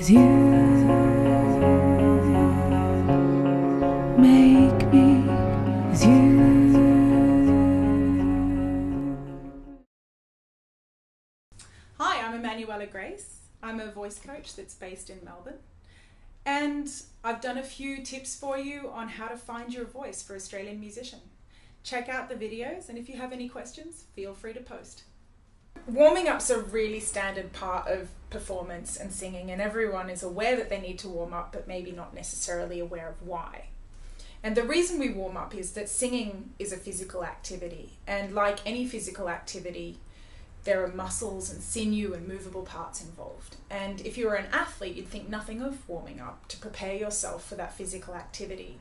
'cause you make me, 'cause you. Hi, I'm Emmanuella Grace. I'm a voice coach that's based in Melbourne. And I've done a few tips for you on how to find your voice for Australian musician. Check out the videos, and if you have any questions, feel free to post. Warming up's a really standard part of performance and singing, and everyone is aware that they need to warm up, but maybe not necessarily aware of why. And the reason we warm up is that singing is a physical activity, and like any physical activity, there are muscles and sinew and movable parts involved. And if you were an athlete, you'd think nothing of warming up to prepare yourself for that physical activity.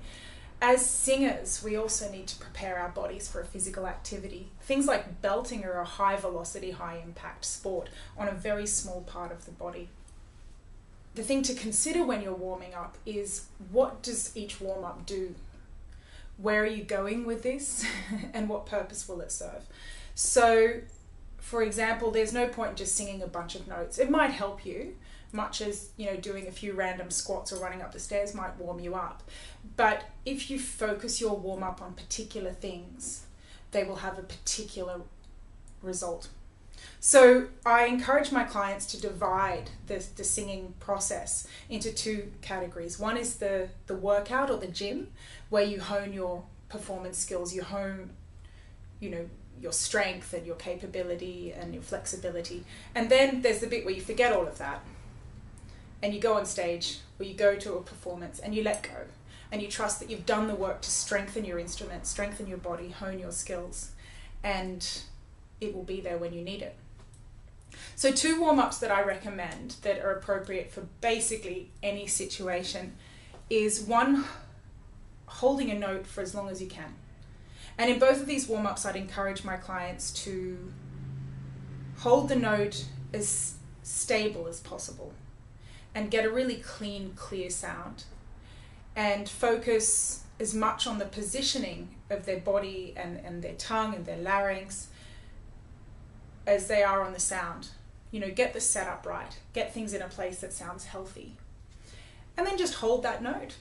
As singers, we also need to prepare our bodies for a physical activity. Things like belting are a high velocity, high impact sport on a very small part of the body. The thing to consider when you're warming up is, what does each warm up do? Where are you going with this? And what purpose will it serve? So, for example, there's no point in just singing a bunch of notes. It might help you, much as, doing a few random squats or running up the stairs might warm you up. But if you focus your warm up on particular things, they will have a particular result. So I encourage my clients to divide the singing process into two categories. One is the workout or the gym, where you hone your performance skills, you hone, your strength and your capability and your flexibility. And then there's the bit where you forget all of that and you go on stage, or you go to a performance and you let go and you trust that you've done the work to strengthen your instrument, strengthen your body, hone your skills, and it will be there when you need it. So 2 warm-ups that I recommend that are appropriate for basically any situation is, one, holding a note for as long as you can. And in both of these warm-ups, I'd encourage my clients to hold the note as stable as possible and get a really clean, clear sound, and focus as much on the positioning of their body and their tongue and their larynx as they are on the sound. Get the setup right, get things in a place that sounds healthy. And then just hold that note.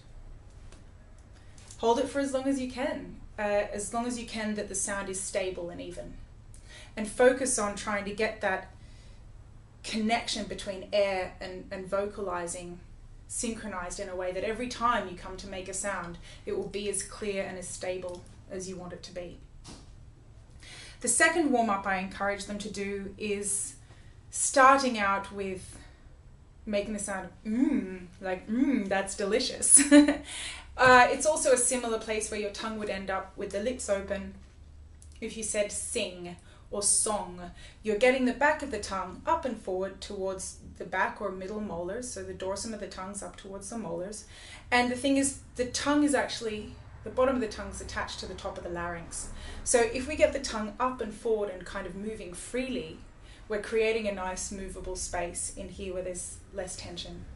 Hold it for as long as you can that the sound is stable and even. And focus on trying to get that connection between air and vocalizing synchronized in a way that every time you come to make a sound, it will be as clear and as stable as you want it to be. The second warm-up I encourage them to do is starting out with making the sound that's delicious. It's also a similar place where your tongue would end up with the lips open. If you said sing or song, you're getting the back of the tongue up and forward towards the back or middle molars, so the dorsum of the tongue's up towards the molars. And the thing is, the bottom of the tongue is attached to the top of the larynx. So if we get the tongue up and forward and kind of moving freely, we're creating a nice movable space in here where there's less tension.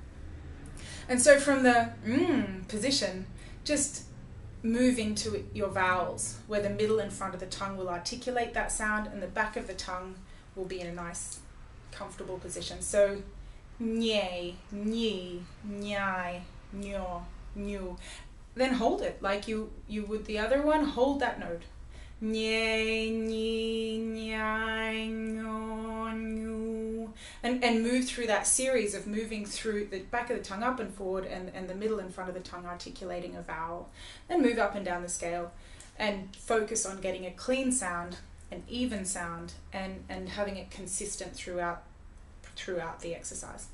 And so from the position, just move into your vowels, where the middle and front of the tongue will articulate that sound and the back of the tongue will be in a nice, comfortable position. So, nye, nyi, nyai, nyo, nyu. Then hold it like you would the other one. Hold that note. Nye, nyi, nyai, nyo, nyu. And move through that series of moving through the back of the tongue up and forward and the middle and front of the tongue articulating a vowel. Then move up and down the scale and focus on getting a clean sound, an even sound, and having it consistent throughout the exercise.